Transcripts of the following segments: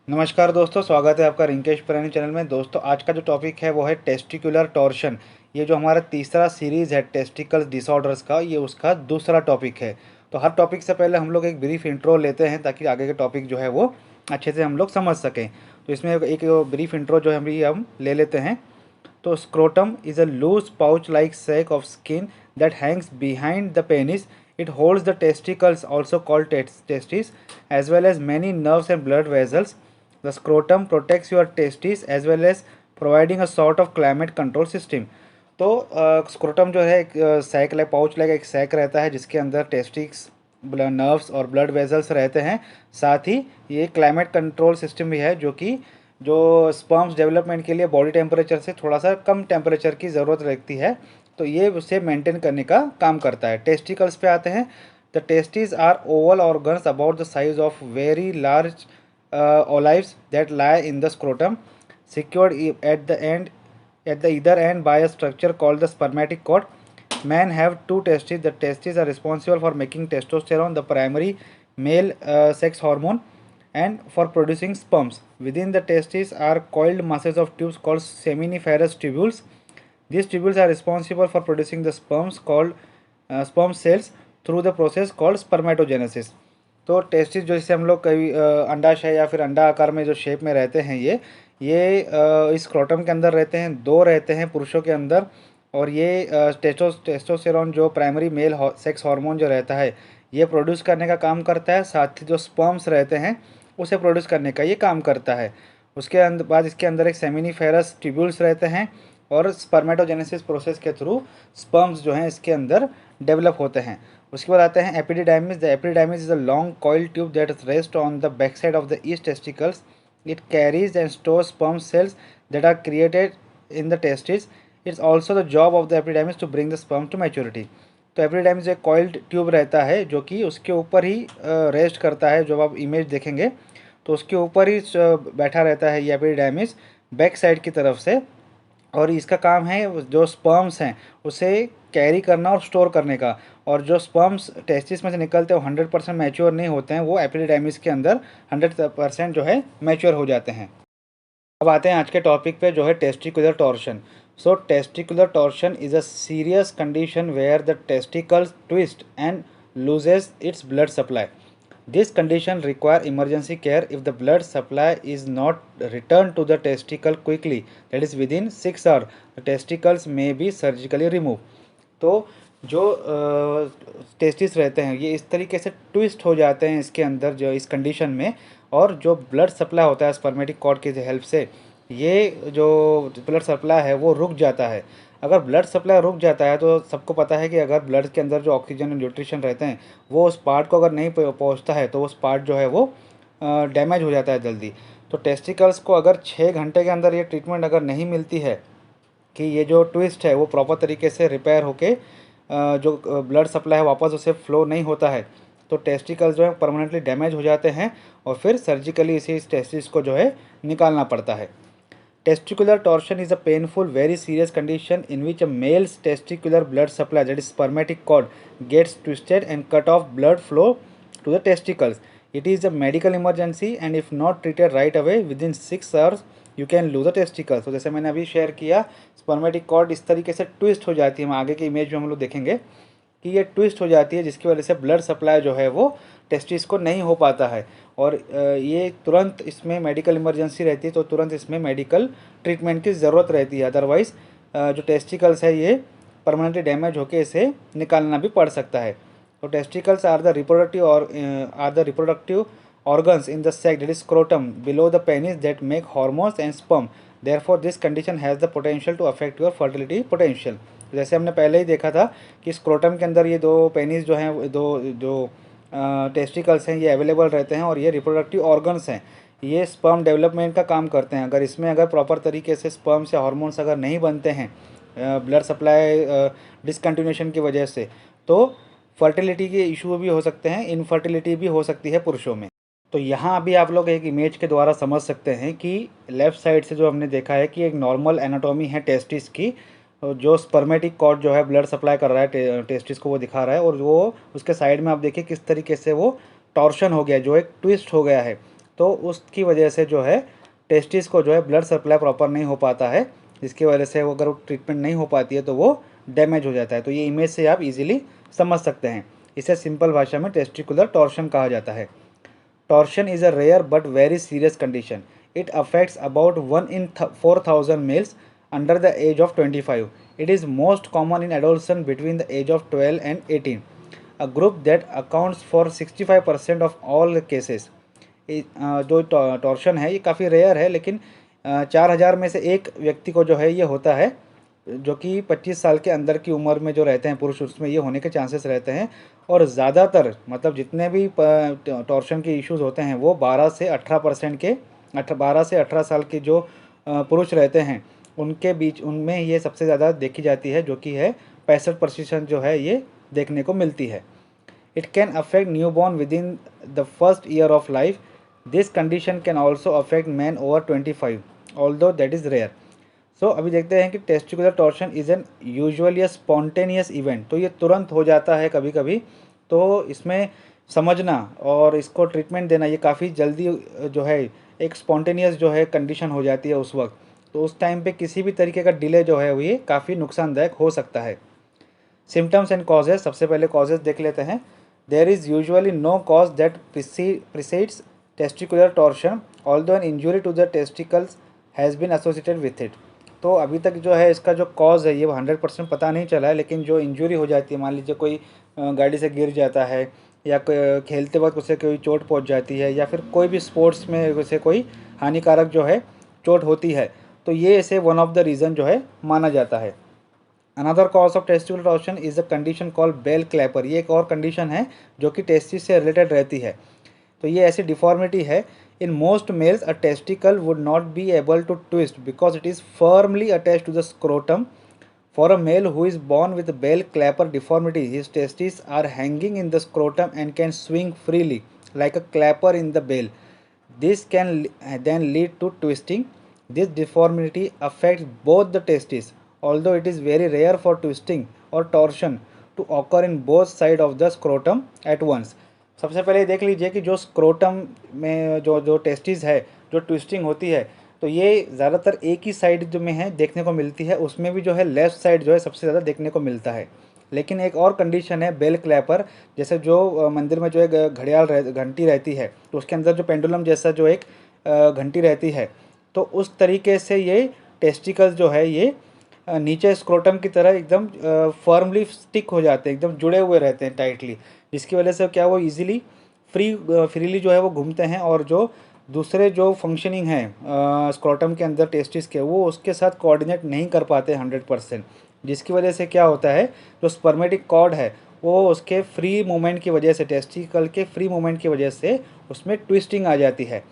नमस्कार दोस्तों, स्वागत है आपका रिंकेश पुरानी चैनल में। दोस्तों, आज का जो टॉपिक है वो है टेस्टिकुलर टॉर्शन। ये जो हमारा तीसरा सीरीज़ है टेस्टिकल डिसऑर्डर्स का, ये उसका दूसरा टॉपिक है। तो हर टॉपिक से पहले हम लोग एक ब्रीफ इंट्रो लेते हैं ताकि आगे के टॉपिक जो है वो अच्छे से हम लोग समझ सकें। तो इसमें एक ब्रीफ इंट्रो जो है हम ले लेते हैं। तो scrotum is a loose pouch-like sac of skin that hangs behind the penis. It holds the testicles, also called testes, as well as many nerves and blood vessels. The scrotum protects your testes as well as providing a sort of climate control system. तो scrotum जो है एक sac like pouch like एक sac रहता है जिसके अंदर टेस्टिक्स, nerves और ब्लड वेजल्स रहते हैं। साथ ही ये क्लाइमेट कंट्रोल सिस्टम भी है जो स्पर्म्स डेवलपमेंट के लिए बॉडी टेम्परेचर से थोड़ा सा कम टेम्परेचर की ज़रूरत रहती है, तो ये उसे मेंटेन करने का काम करता है। टेस्टिकल्स पे आते हैं। The testis are oval organs about the size of very large olives that lie in the scrotum, secured at the either end by a structure called the spermatic cord. Men have two testes. The testes are responsible for making testosterone, the primary male sex hormone, and for producing sperms. Within the testes are coiled masses of tubes called seminiferous tubules. These tubules are responsible for producing the sperms called sperm cells through the process called spermatogenesis. तो testis जो जिसे हम लोग कभी अंडाशय या फिर अंडा आकार में जो शेप में रहते हैं, ये इस स्क्रोटम के अंदर रहते हैं। दो रहते हैं पुरुषों के अंदर। और ये टेस्टोस्टेरोन जो प्राइमरी मेल सेक्स हार्मोन जो रहता है, ये प्रोड्यूस करने का काम करता है। साथ ही जो स्पर्म्स रहते हैं उसे प्रोड्यूस करने का ये काम करता है। उसके अंदर बाद इसके अंदर एक सेमिनिफेरस ट्यूब्यूल्स रहते हैं और स्पर्मेटोजेनेसिस प्रोसेस के थ्रू स्पर्म्स जो हैं इसके अंदर डेवलप होते हैं। उसके बाद आते हैं epididymis. The epididymis is a long coil tube that rest on the back side of the east testicles. It carries and stores sperm cells that are created in the testes. It's also the job of the epidermis to bring the sperm to maturity. तो epididymis एक coiled tube रहता है जो कि उसके ऊपर ही rest करता है। जब आप इमेज देखेंगे तो उसके ऊपर ही बैठा रहता है ये एपिडिडाइमिस बैक साइड की तरफ से। और इसका काम है जो स्पर्म्स हैं उसे कैरी करना और स्टोर करने का। और जो स्पर्म्स टेस्टिस में से निकलते हैं वो 100% मैच्योर नहीं होते हैं, वो एपिडिडाइमिस के अंदर 100% जो है मैच्योर हो जाते हैं। अब आते हैं आज के टॉपिक पे जो है testicular torsion. So testicular torsion is a serious condition where the testicles twist and loses its blood supply. This condition require emergency care if the blood supply is not returned to the testicle quickly, that is within 6 hours, the testicles may be surgically removed. तो जो testis रहते हैं ये इस तरीके से twist हो जाते हैं इसके अंदर जो इस कंडीशन में, और जो ब्लड सप्लाई होता है स्पर्मेटिक कॉर्ड की हेल्प से ये जो ब्लड सप्लाई है वो रुक जाता है। अगर ब्लड सप्लाई रुक जाता है तो सबको पता है कि अगर ब्लड के अंदर जो ऑक्सीजन और न्यूट्रिशन रहते हैं वो उस पार्ट को अगर नहीं पहुंचता है तो उस पार्ट जो है वो डैमेज हो जाता है जल्दी। तो टेस्टिकल्स को अगर 6 घंटे के अंदर ये ट्रीटमेंट अगर नहीं मिलती है कि ये जो ट्विस्ट है वो प्रॉपर तरीके से रिपेयर होके जो ब्लड सप्लाई है वापस उसे फ्लो नहीं होता है, तो टेस्टिकल्स जो है परमानेंटली डैमेज हो जाते हैं और फिर सर्जिकली इस टेस्टिस को जो है निकालना पड़ता है। Testicular torsion is a painful, very serious condition in which a male's testicular blood supply, that is spermatic cord, gets twisted and cut off blood flow to the testicles. It is a medical emergency and if not treated right away within 6 hours, you can lose the testicles. तो जैसे मैंने अभी share किया, spermatic cord इस तरीके से twist हो जाती है। हम आगे के इमेज में हम लोग देखेंगे कि ये ट्विस्ट हो जाती है जिसकी वजह से ब्लड सप्लाई जो है वो टेस्टिस को नहीं हो पाता है। और ये तुरंत इसमें मेडिकल इमरजेंसी रहती है, तो तुरंत इसमें मेडिकल ट्रीटमेंट की ज़रूरत रहती है। अदरवाइज़ जो टेस्टिकल्स है ये परमानेंटली डैमेज होकर इसे निकालना भी पड़ सकता है। तो testicles are the reproductive organs in the sac, that is scrotum, below the penis, that make hormones and sperm. Therefore this condition has the potential to affect your fertility potential. जैसे हमने पहले ही देखा था कि स्क्रोटम के अंदर ये दो पेनिस जो हैं, दो जो टेस्टिकल्स हैं, ये अवेलेबल रहते हैं और ये रिप्रोडक्टिव ऑर्गन्स हैं। ये स्पर्म डेवलपमेंट का काम करते हैं। अगर प्रॉपर तरीके से स्पर्म से हार्मोन्स अगर नहीं बनते हैं ब्लड सप्लाई डिसकंटिन्यूएशन की वजह से, तो फर्टिलिटी के इशू भी हो सकते हैं, इनफर्टिलिटी भी हो सकती है पुरुषों में। तो यहाँ अभी आप लोग एक इमेज के द्वारा समझ सकते हैं कि लेफ़्ट साइड से जो हमने देखा है कि एक नॉर्मल एनाटॉमी है टेस्टिस की, जो स्पर्मेटिक कॉर्ड जो है ब्लड सप्लाई कर रहा है टेस्टिस को वो दिखा रहा है, और वो उसके साइड में आप देखिए किस तरीके से वो टॉर्शन हो गया, जो एक ट्विस्ट हो गया है। तो उसकी वजह से जो है टेस्टिस को जो है ब्लड सप्लाई प्रॉपर नहीं हो पाता है, जिसकी वजह से वो अगर ट्रीटमेंट नहीं हो पाती है तो वो डैमेज हो जाता है। तो ये इमेज से आप इजीली समझ सकते हैं। इसे सिंपल भाषा में टेस्टिकुलर टॉर्शन कहा जाता है। Torsion is a rare but very serious condition. It affects about 1 in 4,000 males under the age of 25. It is most common in adolescents between the age of 12 and 18, a group that accounts for 65% of all cases. जो torsion है ये काफ़ी rare है, लेकिन 4,000 में से एक व्यक्ति को जो है ये होता है, जो कि 25 साल के अंदर की उम्र में जो रहते हैं पुरुष, उसमें ये होने के चांसेस रहते हैं। और ज़्यादातर मतलब जितने भी टॉर्शन के इश्यूज होते हैं वो 12 से 18% के 12 से 18 साल के जो पुरुष रहते हैं उनके बीच, उनमें ये सबसे ज़्यादा देखी जाती है, जो कि है 65% जो है ये देखने को मिलती है। It can affect new born with in the first year of life. This condition can also affect man over 25, although that is rare. सो अभी देखते हैं कि testicular torsion is an usually a spontaneous event. तो ये तुरंत हो जाता है कभी कभी, तो इसमें समझना और इसको ट्रीटमेंट देना ये काफ़ी जल्दी जो है एक स्पॉन्टेनियस जो है कंडीशन हो जाती है उस वक्त। तो उस टाइम पे किसी भी तरीके का डिले जो है वो ये काफ़ी नुकसानदायक हो सकता है। सिम्टम्स एंड कॉजेज, सबसे पहले कॉजेज देख लेते हैं। There is usually no cause that precedes testicular torsion although an injury to the testicles has been associated with it. तो अभी तक जो है इसका जो कॉज है ये 100% पता नहीं चला है, लेकिन जो इंजरी हो जाती है, मान लीजिए कोई गाड़ी से गिर जाता है या खेलते वक्त उसे कोई चोट पहुंच जाती है, या फिर कोई भी स्पोर्ट्स में उसे कोई हानिकारक जो है चोट होती है, तो ये ऐसे वन ऑफ द रीज़न जो है माना जाता है। Another cause of testicular torsion is a condition called bell clapper. ये एक और कंडीशन है जो कि टेस्टिस से रिलेटेड रहती है। तो ये ऐसी डिफॉर्मिटी है, in most males a testicle would not be able to twist because it is firmly attached to the scrotum. For a male who is born with bell clapper deformity, his testes are hanging in the scrotum and can swing freely like a clapper in the bell. This can then lead to twisting. This deformity affects both the testes, although it is very rare for twisting or torsion to occur in both sides of the scrotum at once. सबसे पहले देख लीजिए कि जो scrotum में जो जो testis है, जो ट्विस्टिंग होती है, तो ये ज़्यादातर एक ही साइड जो में है देखने को मिलती है, उसमें भी जो है लेफ़्ट साइड जो है सबसे ज़्यादा देखने को मिलता है। लेकिन एक और कंडीशन है बेल क्लैपर, जैसे जो मंदिर में जो एक घंटी रहती है, तो उसके अंदर जो पेंडुलम जैसा जो एक घंटी रहती है, तो उस तरीके से ये टेस्टिकल्स जो है ये नीचे स्क्रोटम की तरह एकदम फर्मली स्टिक हो जाते हैं, एकदम जुड़े हुए रहते हैं टाइटली, जिसकी वजह से क्या वो इजीली फ्रीली जो है वो घूमते हैं, और जो दूसरे जो फंक्शनिंग है स्क्रोटम के अंदर टेस्टिस के, वो उसके साथ कोऑर्डिनेट नहीं कर पाते 100%, जिसकी वजह से क्या होता है जो स्पर्मेटिक कॉर्ड है वो उसके फ्री मूवमेंट की वजह से, टेस्टिकल के फ्री मूवमेंट की वजह से उसमें ट्विस्टिंग आ जाती है।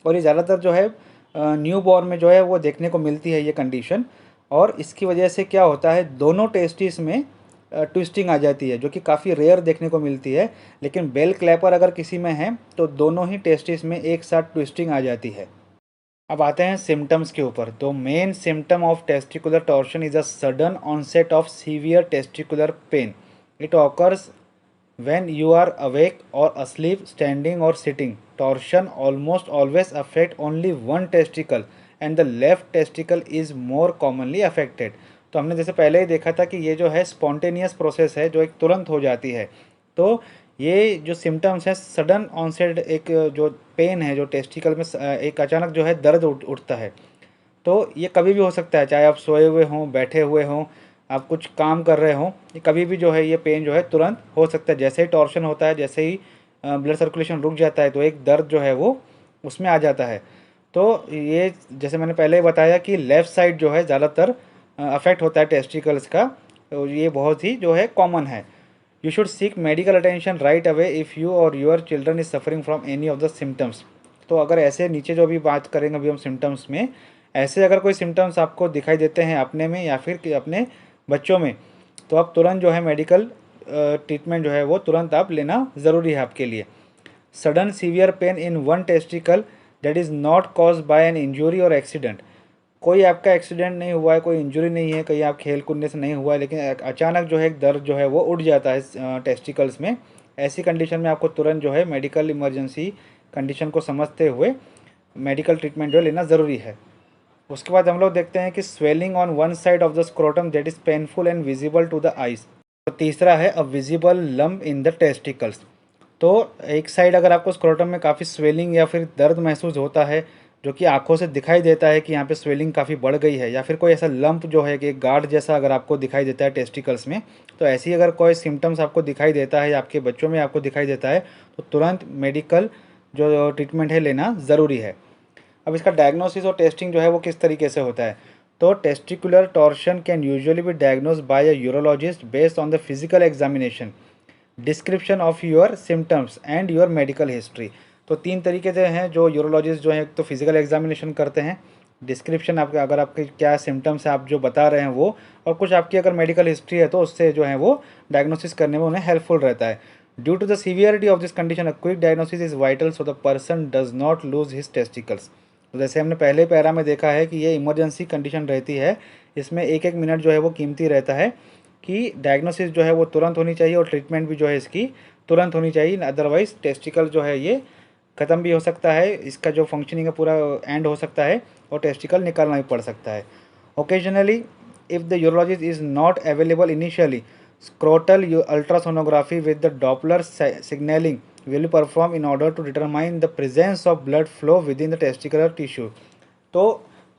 और ये ज़्यादातर जो है न्यू बॉर्न में जो है वो देखने को मिलती है ये कंडीशन, और इसकी वजह से क्या होता है दोनों टेस्टिस में ट्विस्टिंग आ जाती है, जो कि काफ़ी रेयर देखने को मिलती है। लेकिन बेल क्लैपर अगर किसी में है तो दोनों ही टेस्टिस में एक साथ ट्विस्टिंग आ जाती है। अब आते हैं सिम्टम्स के ऊपर। तो main symptom of testicular torsion is a sudden onset of severe testicular pain. It occurs when you are awake or asleep, standing or sitting. Torsion almost always affect only one testicle and the left testicle is more commonly affected. तो हमने जैसे पहले ही देखा था कि ये जो है स्पॉन्टेनियस प्रोसेस है जो एक तुरंत हो जाती है। तो ये जो सिम्टम्स हैं सडन ऑनसेट, एक जो पेन है जो टेस्टिकल में एक अचानक जो है दर्द उठता है, तो ये कभी भी हो सकता है, चाहे आप सोए हुए हों, बैठे हुए हों, आप कुछ काम कर रहे हों, ये कभी भी जो है ये पेन जो है तुरंत हो सकता है। जैसे ही टॉर्शन होता है, जैसे ही ब्लड सर्कुलेशन रुक जाता है, तो एक दर्द जो है वो उसमें आ जाता है। तो ये जैसे मैंने पहले ही बताया कि लेफ़्ट साइड जो है ज़्यादातर अफेक्ट होता है टेस्टिकल्स का, तो ये बहुत ही जो है कॉमन है। You should seek medical attention right away if you or your children is suffering from any of the symptoms. तो अगर ऐसे नीचे जो अभी बात करेंगे अभी हम सिम्टम्स में, ऐसे अगर कोई सिम्टम्स आपको दिखाई देते हैं अपने में या फिर अपने बच्चों में, तो आप तुरंत जो है मेडिकल ट्रीटमेंट जो है वो तुरंत आप लेना ज़रूरी है आपके लिए। Sudden severe pain in one testicle that is not cause by an injury और एक्सीडेंट। कोई आपका एक्सीडेंट नहीं हुआ है, कोई इंजरी नहीं है, कहीं आप खेल कूदने से नहीं हुआ है, लेकिन अचानक जो है एक दर्द जो है वो उठ जाता है टेस्टिकल्स में। ऐसी कंडीशन में आपको तुरंत जो है मेडिकल इमरजेंसी कंडीशन को समझते हुए मेडिकल ट्रीटमेंट जो है लेना ज़रूरी है। उसके बाद हम लोग देखते हैं कि swelling on one side of the scrotum that is painful and visible to the eyes. तो तीसरा है a visible lump in the testicles. तो एक साइड अगर आपको स्क्रोटम में काफ़ी स्वेलिंग या फिर दर्द महसूस होता है जो कि आंखों से दिखाई देता है कि यहाँ पे स्वेलिंग काफ़ी बढ़ गई है, या फिर कोई ऐसा लंप जो है कि गार्ड जैसा अगर आपको दिखाई देता है टेस्टिकल्स में, तो ऐसी अगर कोई सिम्टम्स आपको दिखाई देता है या आपके बच्चों में आपको दिखाई देता है तो तुरंत मेडिकल जो ट्रीटमेंट है लेना ज़रूरी है। अब इसका डायग्नोसिस और टेस्टिंग जो है वो किस तरीके से होता है। तो testicular torsion can usually be diagnose by a urologist based on the physical examination, description of your symptoms and your medical history. तो तीन तरीके से हैं जो यूरोलॉजिस्ट जो है, एक तो फिजिकल एग्जामिनेशन करते हैं, डिस्क्रिप्शन आपके अगर आपके क्या सिम्टम्स है आप जो बता रहे हैं वो, और कुछ आपकी अगर मेडिकल हिस्ट्री है तो उससे जो है वो डायग्नोसिस करने में उन्हें हेल्पफुल रहता है। Due to the severity of this condition a quick diagnosis is vital so the person does not lose his testicles. तो जैसे हमने पहले पैरा में देखा है कि ये इमरजेंसी कंडीशन रहती है, इसमें एक एक मिनट जो है वो कीमती रहता है कि डायग्नोसिस जो है वो तुरंत होनी चाहिए और ट्रीटमेंट भी जो है इसकी तुरंत होनी चाहिए, अदरवाइज़ टेस्टिकल जो है ये ख़त्म भी हो सकता है, इसका जो फंक्शनिंग है पूरा एंड हो सकता है और टेस्टिकल निकालना भी पड़ सकता है। Occasionally if the urologist is not available initially, scrotal ultrasonography with the Doppler signaling will be performed in order to determine the presence of blood flow within the testicular tissue। तो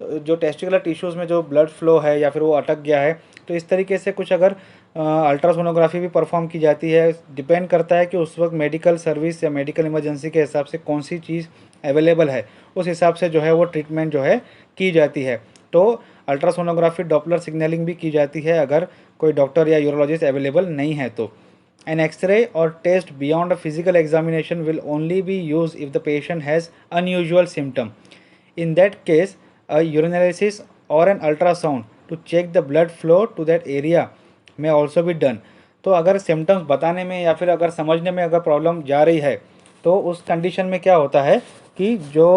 जो testicular tissues में जो blood flow है या फिर वो अटक गया है, तो इस तरीके से कुछ अगर अल्ट्रासोनोग्राफी भी परफॉर्म की जाती है, डिपेंड करता है कि उस वक्त मेडिकल सर्विस या मेडिकल इमरजेंसी के हिसाब से कौन सी चीज़ अवेलेबल है, उस हिसाब से जो है वो ट्रीटमेंट जो है की जाती है। तो अल्ट्रासोनोग्राफी डॉपलर सिग्नलिंग भी की जाती है अगर कोई डॉक्टर या यूरोलॉजिस्ट अवेलेबल नहीं है तो। एन एक्सरे और test beyond a physical examination will only be use if the patient has unusual symptom. In that case, a urinalysis or an ultrasound to check the blood flow to that area may also be done। तो अगर symptoms बताने में या फिर अगर समझने में अगर प्रॉब्लम जा रही है तो उस कंडीशन में क्या होता है कि जो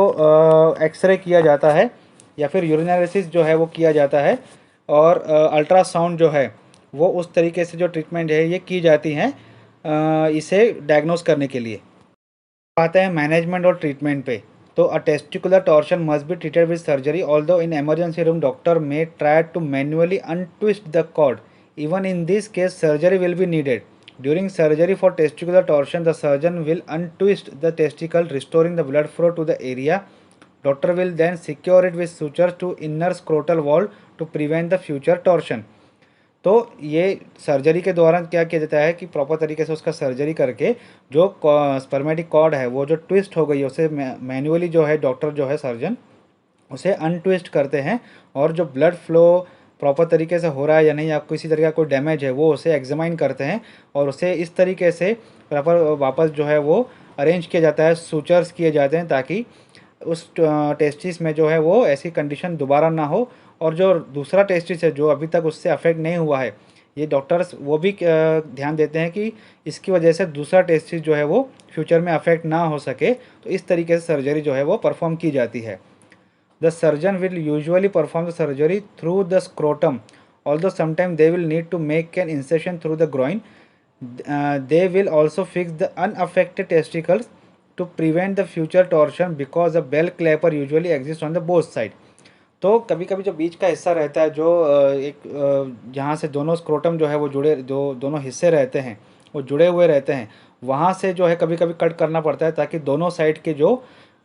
एक्सरे किया जाता है या फिर यूरिनालिसिस जो है वो किया जाता है और अल्ट्रासाउंड जो है वो उस तरीके से जो ट्रीटमेंट है ये की जाती हैं इसे डायग्नोस करने के लिए। आते हैं मैनेजमेंट और ट्रीटमेंट पे। तो a testicular torsion must be treated with surgery, although in emergency room doctor may try to manually untwist the cord. Even in this case surgery will be needed. During surgery for testicular torsion the surgeon will untwist the testicle, restoring the blood flow to the area. Doctor will then secure it with sutures to inner scrotal wall to prevent the future torsion. तो ये surgery के दौरान क्या किया जाता है कि proper तरीके से उसका सर्जरी करके जो स्पर्मेटिक कॉर्ड है वो जो ट्विस्ट हो गई है उसे मैन्युअली जो है डॉक्टर जो है सर्जन उसे अनट्विस्ट करते हैं, और जो ब्लड फ्लो प्रॉपर तरीके से हो रहा है या नहीं या किसी तरह का कोई डैमेज है वो उसे एग्जामाइन करते हैं और उसे इस तरीके से प्रॉपर वापस जो है वो अरेंज किया जाता है, सूचर्स किए जाते हैं ताकि उस टेस्टिस में जो है वो ऐसी कंडीशन दोबारा ना हो। और जो दूसरा टेस्टिस है जो अभी तक उससे अफेक्ट नहीं हुआ है, ये डॉक्टर्स वो भी ध्यान देते हैं कि इसकी वजह से दूसरा टेस्टिस जो है वो फ्यूचर में अफेक्ट ना हो सके, तो इस तरीके से सर्जरी जो है वो परफॉर्म की जाती है। The surgeon will usually perform the surgery through the scrotum, although sometime they will need to make an incision through the groin. They will also fix the unaffected testicles to prevent the future torsion because a bell clapper usually exists on the both side। तो कभी कभी जो बीच का हिस्सा रहता है जो जहाँ से दोनों स्क्रोटम जो है वो जुड़े, जो दोनों हिस्से रहते हैं वो जुड़े हुए रहते हैं, वहाँ से जो है कभी कभी कट करना पड़ता है ताकि दोनों साइड के जो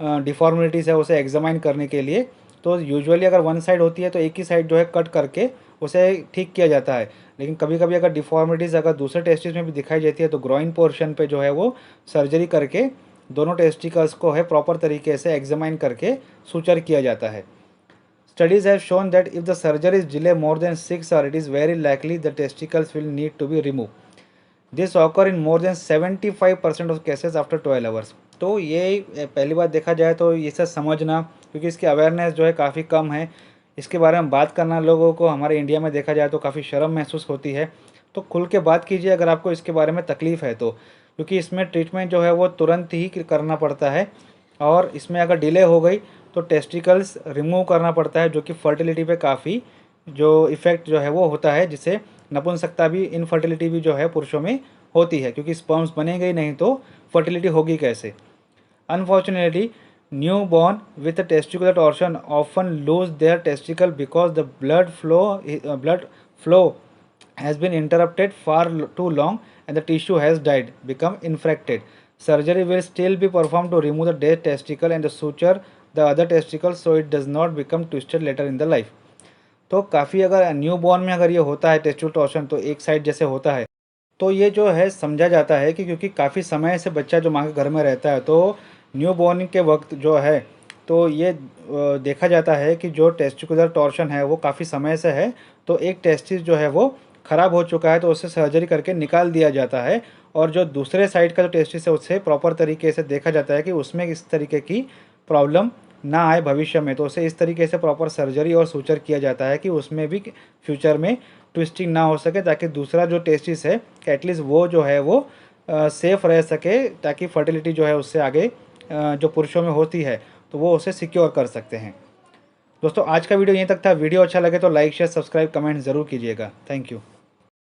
डिफॉर्मिटीज़ है उसे एग्जामाइन करने के लिए। तो यूजुअली अगर वन साइड होती है तो एक ही साइड जो है कट करके उसे ठीक किया जाता है, लेकिन कभी कभी अगर डिफॉर्मिटीज़ अगर दूसरे टेस्टिस में भी दिखाई देती है तो ग्रोइन पोर्शन पे जो है वो सर्जरी करके दोनों टेस्टिकल्स को है प्रॉपर तरीके से एग्जामाइन करके सूचर किया जाता है। Studies have shown that if the surgery is delayed more than 6 hours, it is very likely the testicles will need to be removed. This occur in more than 75% of cases after 12 hours। तो ये पहली बात देखा जाए तो ये सब समझना, क्योंकि इसकी अवेयरनेस जो है काफ़ी कम है, इसके बारे में बात करना लोगों को हमारे इंडिया में देखा जाए तो काफ़ी शर्म महसूस होती है। तो खुल के बात कीजिए अगर आपको इसके बारे में तकलीफ़ है तो, क्योंकि इसमें ट्रीटमेंट जो है वो तुरंत ही करना पड़ता है, और इसमें अगर डिले हो गई तो टेस्टिकल्स रिमूव करना पड़ता है, जो कि फर्टिलिटी पे काफ़ी जो इफ़ेक्ट जो है वो होता है, जिससे नपुंसकता भी, इनफर्टिलिटी भी जो है पुरुषों में होती है, क्योंकि स्पर्म्स बनेंगे ही नहीं तो फर्टिलिटी होगी कैसे। Unfortunately, newborn with a testicular torsion often lose their testicle because the blood flow has been interrupted too long and the tissue has died, become infected. Surgery will still be performed to remove the dead testicle and to suture the other testicle so it does not become twisted later in the life. तो काफ़ी अगर new born में अगर ये होता है testicular torsion तो एक साइड जैसे होता है, तो ये जो है समझा जाता है कि क्योंकि काफ़ी समय से बच्चा जो माँ के घर में रहता है तो न्यू बॉर्न के वक्त जो है तो ये देखा जाता है कि जो टेस्टिकुलर टॉर्शन है वो काफ़ी समय से है, तो एक टेस्टिस जो है वो ख़राब हो चुका है तो उसे सर्जरी करके निकाल दिया जाता है, और जो दूसरे साइड का जो टेस्टिस है उससे प्रॉपर तरीके से देखा जाता है कि उसमें इस तरीके की प्रॉब्लम ना आए भविष्य में, तो उसे इस तरीके से प्रॉपर सर्जरी और सूचर किया जाता है कि उसमें भी फ्यूचर में ट्विस्टिंग ना हो सके, ताकि दूसरा जो टेस्टिस है एटलीस्ट वो जो है वो सेफ़ रह सके, ताकि फर्टिलिटी जो है उससे आगे जो पुरुषों में होती है तो वो उसे सिक्योर कर सकते हैं। दोस्तों आज का वीडियो यहीं तक था। वीडियो अच्छा लगे तो लाइक शेयर सब्सक्राइब कमेंट ज़रूर कीजिएगा। Thank you.